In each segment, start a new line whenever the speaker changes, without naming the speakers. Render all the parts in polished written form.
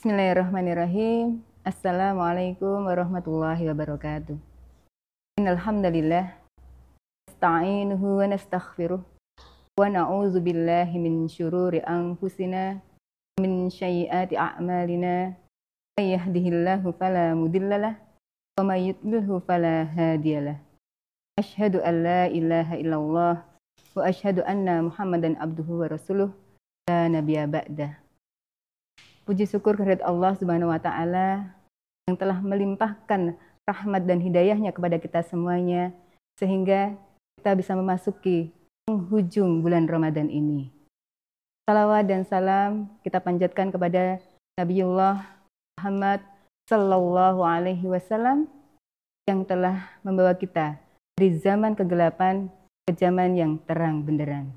Bismillahirrahmanirrahim. Assalamualaikum warahmatullahi wabarakatuh. Innal hamdalillah nasta'inuhu wa nastaghfiruh wa na'udzu billahi min syururi anfusina min sayyiati a'malina. May yahdihillahu fala mudhillalah wa may yudlilhu fala hadiyalah. Asyhadu an la ilaha illallah wa asyhadu anna Muhammadan abduhu wa rasuluh la nabiyya ba'dah. Puji syukur kehadirat Allah Subhanahu wa Ta'ala yang telah melimpahkan rahmat dan hidayahnya kepada kita semuanya, sehingga kita bisa memasuki penghujung bulan Ramadan ini. Salawat dan salam kita panjatkan kepada Nabiullah Muhammad Sallallahu Alaihi Wasallam yang telah membawa kita dari zaman kegelapan ke zaman yang terang benderang.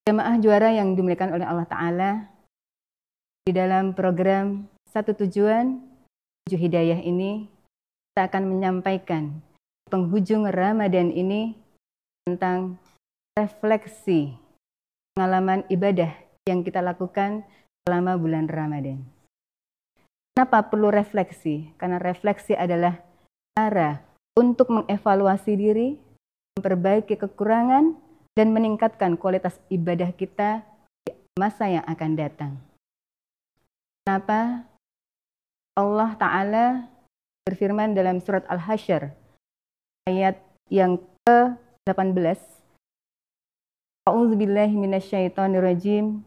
Jamaah juara yang dimuliakan oleh Allah Ta'ala, di dalam program Satu Tujuan, Tujuh Hidayah ini, kita akan menyampaikan penghujung Ramadan ini tentang refleksi pengalaman ibadah yang kita lakukan selama bulan Ramadan. Kenapa perlu refleksi? Karena refleksi adalah cara untuk mengevaluasi diri, memperbaiki kekurangan, dan meningkatkan kualitas ibadah kita di masa yang akan datang. Kenapa Allah Ta'ala berfirman dalam surat Al-Hasyr ayat yang ke-18, A'udzubillahi minasyaitonirrajim,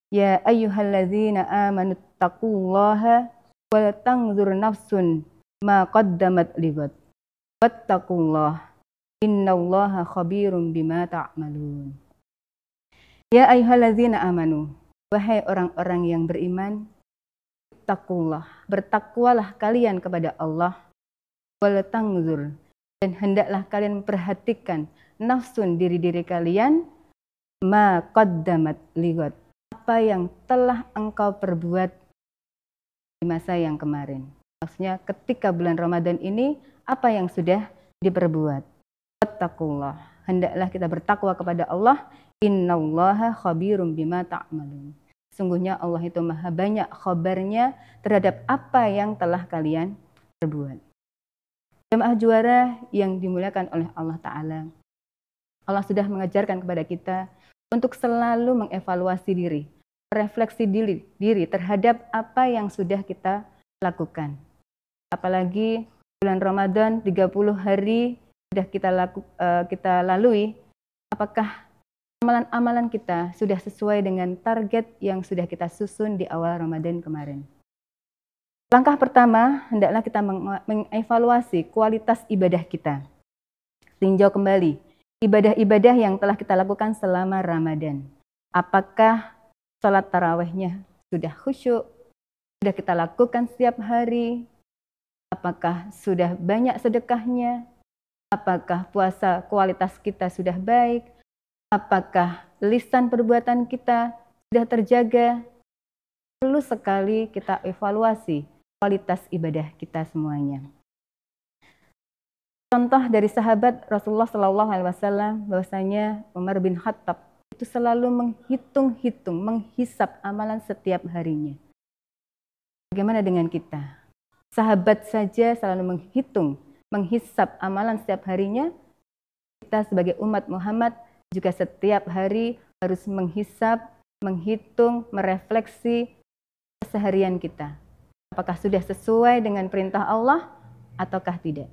ya ayyuhalladzina amanu taqullaha wal tanzur nafsun ma qaddamat lighad wattaqullaha innallaha khabirum bima ta'malun. Ya ayyuhalladzina amanu, wahai orang-orang yang beriman, takullah, bertakwalah kalian kepada Allah, wal tanzur, dan hendaklah kalian memperhatikan nafsun diri-diri kalian, ma qaddamat lighad, apa yang telah engkau perbuat di masa yang kemarin. Maksudnya ketika bulan Ramadan ini, apa yang sudah diperbuat. Wattaqullah, hendaklah kita bertakwa kepada Allah, innallaha khabirum bima ta'malun. Sungguhnya Allah itu maha banyak khabarnya terhadap apa yang telah kalian perbuat. Jamaah juara yang dimuliakan oleh Allah Ta'ala, Allah sudah mengajarkan kepada kita untuk selalu mengevaluasi diri, refleksi diri terhadap apa yang sudah kita lakukan. Apalagi bulan Ramadan 30 hari sudah kita lalui, apakah amalan-amalan kita sudah sesuai dengan target yang sudah kita susun di awal Ramadan kemarin. Langkah pertama, hendaklah kita mengevaluasi kualitas ibadah kita. Tinjau kembali ibadah-ibadah yang telah kita lakukan selama Ramadan. Apakah salat tarawihnya sudah khusyuk, sudah kita lakukan setiap hari? Apakah sudah banyak sedekahnya? Apakah puasa kualitas kita sudah baik? Apakah lisan perbuatan kita sudah terjaga? Perlu sekali kita evaluasi kualitas ibadah kita semuanya. Contoh dari sahabat Rasulullah SAW, bahwasanya Umar bin Khattab itu selalu menghitung-hitung, menghisap amalan setiap harinya. Bagaimana dengan kita? Sahabat saja selalu menghitung, menghisap amalan setiap harinya. Kita sebagai umat Muhammad juga setiap hari harus menghisap, menghitung, merefleksi keseharian kita. Apakah sudah sesuai dengan perintah Allah ataukah tidak.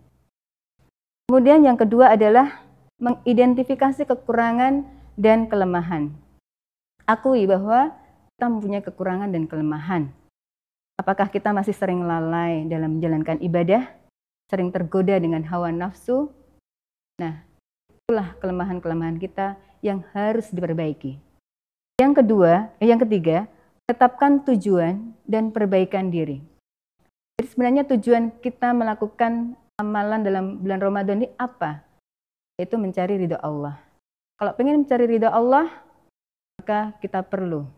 Kemudian yang kedua adalah mengidentifikasi kekurangan dan kelemahan. Akui bahwa kita mempunyai kekurangan dan kelemahan. Apakah kita masih sering lalai dalam menjalankan ibadah, sering tergoda dengan hawa nafsu? Nah, itulah kelemahan-kelemahan kita yang harus diperbaiki. Yang ketiga, tetapkan tujuan dan perbaikan diri. Jadi sebenarnya tujuan kita melakukan amalan dalam bulan Ramadan ini apa? Yaitu mencari ridha Allah. Kalau ingin mencari ridha Allah, maka kita perlu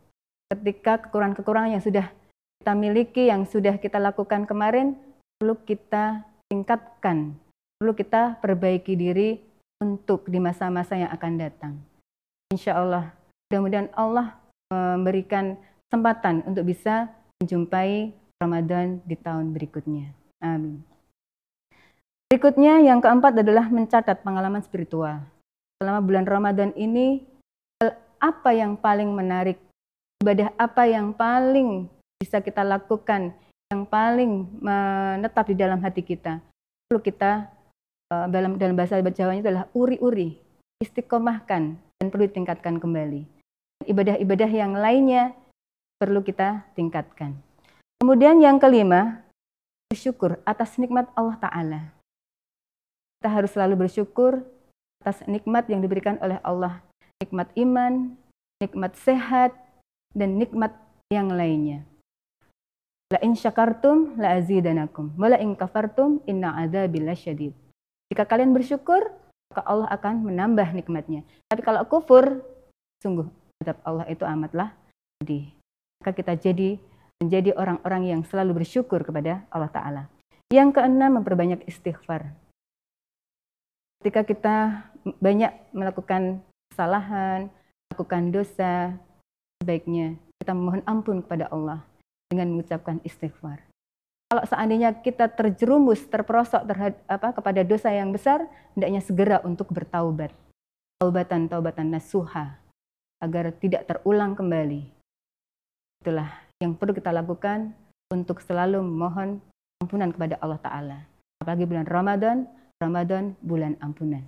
ketika kekurangan-kekurangan yang sudah kita miliki, yang sudah kita lakukan kemarin, perlu kita tingkatkan, perlu kita perbaiki diri untuk di masa-masa yang akan datang. Insya Allah, mudah-mudahan Allah memberikan kesempatan untuk bisa menjumpai Ramadan di tahun berikutnya. Amin. Berikutnya yang keempat adalah mencatat pengalaman spiritual. Selama bulan Ramadan ini, apa yang paling menarik, ibadah apa yang paling bisa kita lakukan, yang paling menetap di dalam hati kita. Perlu kita, dalam bahasa Jawanya adalah uri-uri, istiqomahkan, dan perlu ditingkatkan kembali. Ibadah-ibadah yang lainnya perlu kita tingkatkan. Kemudian yang kelima, bersyukur atas nikmat Allah Ta'ala. Kita harus selalu bersyukur atas nikmat yang diberikan oleh Allah. Nikmat iman, nikmat sehat, dan nikmat yang lainnya. La in syakartum la azidanakum, wa la in kafartum inna adzabi lasyadid. Jika kalian bersyukur, maka Allah akan menambah nikmatnya. Tapi kalau kufur, sungguh azab Allah itu amatlah pedih. Maka kita menjadi orang-orang yang selalu bersyukur kepada Allah Ta'ala. Yang keenam, memperbanyak istighfar. Ketika kita banyak melakukan kesalahan, melakukan dosa, sebaiknya kita memohon ampun kepada Allah dengan mengucapkan istighfar. Kalau seandainya kita terjerumus, terperosok kepada dosa yang besar, hendaknya segera untuk bertaubat. Taubatan nasuha, agar tidak terulang kembali. Itulah yang perlu kita lakukan untuk selalu memohon ampunan kepada Allah Ta'ala. Apalagi bulan Ramadan bulan ampunan.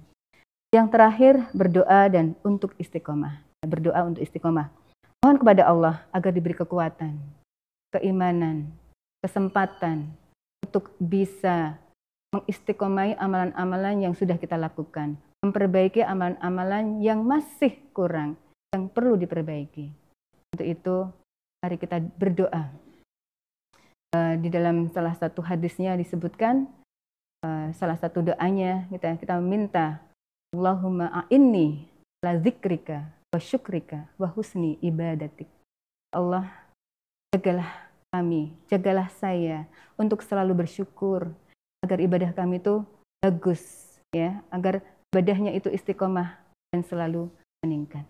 Yang terakhir, berdoa dan untuk istiqomah. Berdoa untuk istiqomah. Mohon kepada Allah agar diberi kekuatan, keimanan, kesempatan untuk bisa mengistiqomai amalan-amalan yang sudah kita lakukan. Memperbaiki amalan-amalan yang masih kurang, yang perlu diperbaiki. Untuk itu, mari kita berdoa. Di dalam salah satu hadisnya disebutkan, salah satu doanya kita meminta, Allahumma a'inni la zikrika wa syukrika wa husni ibadatik. Allah, jagalah kami, jagalah saya untuk selalu bersyukur agar ibadah kami itu bagus, ya, agar ibadahnya itu istiqomah dan selalu meningkat.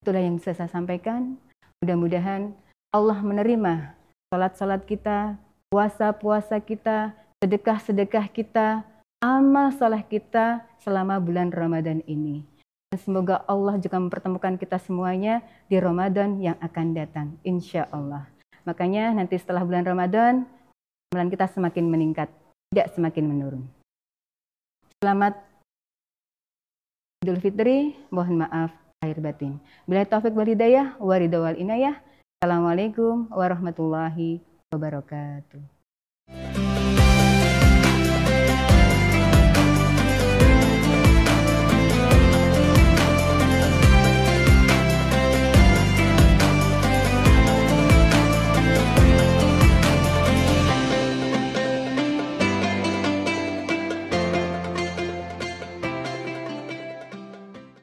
Itulah yang bisa saya sampaikan. Mudah-mudahan Allah menerima salat-salat kita, puasa-puasa kita, sedekah-sedekah kita, amal saleh kita selama bulan Ramadan ini. Dan semoga Allah juga mempertemukan kita semuanya di Ramadan yang akan datang, insya Allah. Makanya nanti setelah bulan Ramadan, amalan kita semakin meningkat, tidak semakin menurun. Selamat Idul Fitri, mohon maaf lahir batin. Billahi taufik wal hidayah, wa ridha wal inayah. Assalamualaikum warahmatullahi wabarakatuh.